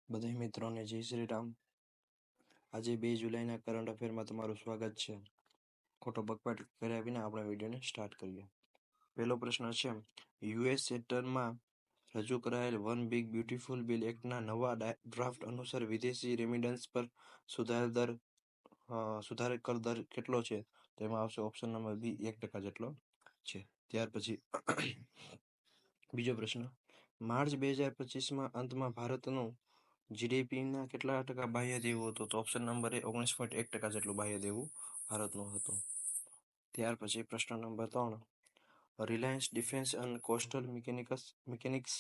બધા મિત્રોને જય શ્રી રામ. આજે 2 જુલાઈના કરંટ અફેરમાં તમારું સ્વાગત છે. ખોટો બકવાટ કર્યા વિના આપણે વિડીયોને સ્ટાર્ટ કરીએ. પહેલો પ્રશ્ન છે, યુએસ સેનેટમાં રજૂ કરાયેલ વન બિગ બ્યુટીફુલ બિલ એક્ટના નવા ડ્રાફ્ટ અનુસાર વિદેશી રેમિટન્સ પર સુધારેલ કર દર કેટલો છે? તેમાં આવશે ઓપ્શન નંબર બી 1% જેટલો છે. ત્યાર પછી બીજો પ્રશ્ન, માર્ચ 2025માં અંતમાં ભારતનું જીડીપીના કેટલા ટકા બાહ્ય દેવું હતું? તો ઓપ્શન નંબર એ 19.1% જેટલું બાહ્ય દેવું ભારતનું હતું. ત્યાર પછી પ્રશ્ન number 3, Reliance defence and coastal mechanics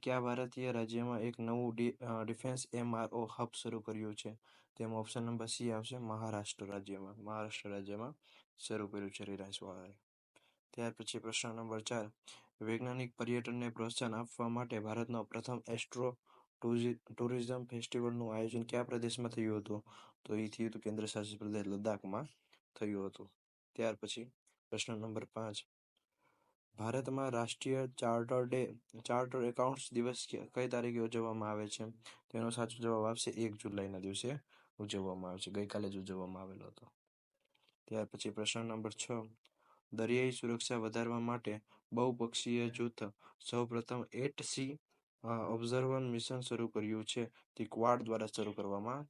કયા ભારતીય રાજ્યમાં એક નવું ડિફેન્સ એમઆરઓ હબ શરૂ કર્યું છે? તેમાં ઓપ્શન નંબર સી આવશે મહારાષ્ટ્ર રાજ્યમાં શરૂ કર્યું છે રિલાયન્સ વાળાએ. ત્યાર પછી પ્રશ્ન નંબર 4, વૈજ્ઞાનિક પર્યટનને પ્રોત્સાહન આપવા માટે ભારતનો પ્રથમ એસ્ટ્રો ટુરિઝમ ફેસ્ટિવલનું આયોજન કયા પ્રદેશમાં થયું હતું? તો એ થયું હતું કેન્દ્ર શાસિત પ્રદેશ લદ્દાખમાં થયું હતું. ત્યાર પછી પ્રશ્ન નંબર 5, ભારતમાં રાષ્ટ્રીય ચાર્ટર્ડ એકાઉન્ટન્ટ્સ દિવસ કઈ તારીખે ઉજવવામાં આવે છે? તેનો સાચો જવાબ આવશે 1 જુલાઈના દિવસે ઉજવવામાં આવે છે. ગઈકાલે જ ઉજવવામાં આવેલો હતો. ત્યાર પછી પ્રશ્ન નંબર 6, દરિયાઈ સુરક્ષા વધારવા માટે બહુપક્ષીય જૂથ સૌપ્રથમ એટ-સી ઓબ્ઝર્વર મિશન શરૂ કર્યું છે. તે ક્વાડ દ્વારા શરૂ કરવામાં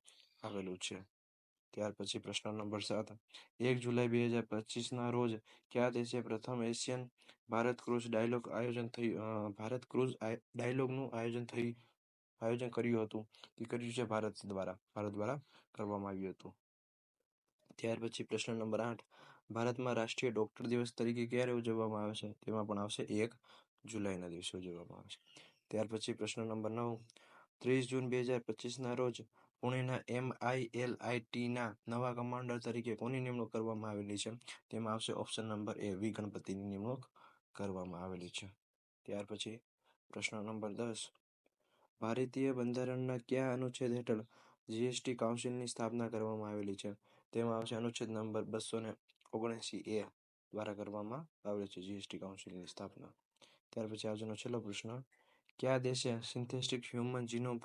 આવેલું છે. ત્યાર પછી પ્રશ્ન નંબર 7, 1 જુલાઈ 2025ના રોજ કયા દેશે પ્રથમ એશિયન ભારત ક્રુઝ ડાયલોગનું આયોજન કર્યું હતું? તે કર્યું છે ભારત દ્વારા કરવામાં આવ્યું હતું. ત્યાર પછી પ્રશ્ન નંબર 8, ભારતમાં રાષ્ટ્રીય ડોક્ટર દિવસ તરીકે ક્યારે ઉજવવામાં આવે છે? તેમાં પણ આવશે 1 જુલાઈના દિવસે ઉજવવામાં આવે છે. ત્યાર પછી પ્રશ્ન નંબર 9, 30 જૂન 2025ના રોજ પુણેના MILITના નવા કમાન્ડર તરીકે કોની નિમણૂક કરવામાં આવેલી છે? તેમાં આવશે ઓપ્શન નંબર એ વી ગણપતિની નિમણૂક કરવામાં આવેલી છે. ત્યાર પછી પ્રશ્ન નંબર 10, ભારતીય બંધારણના કયા અનુચ્છેદ હેઠળ જીએસટી કાઉન્સિલની સ્થાપના કરવામાં આવેલી છે? તેમાં આવશે અનુચ્છેદ નંબર 279A દ્વારા કરવામાં આવેલી છે જીએસટી કાઉન્સિલની સ્થાપના. ત્યાર પછી આજનો છેલ્લો પ્રશ્ન, કયા દેશે સિન્થેટિક હ્યુમન જીનોમ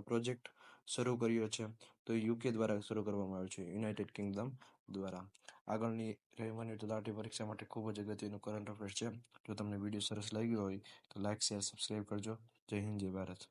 પ્રોજેક્ટ શરૂ કર્યો છે? તો યુકે દ્વારા શરૂ કરવામાં આવ્યો છે, યુનાઇટેડ કિંગડમ દ્વારા. આગળની રહેવાની તલાટી પરીક્ષા માટે ખૂબ જ અગત્યનું કરંટ અફેર છે. જો તમને વિડીયો સરસ લાગ્યો હોય તો લાઇક, શેર, સબસ્ક્રાઈબ કરજો. જય હિન્દ, જય ભારત.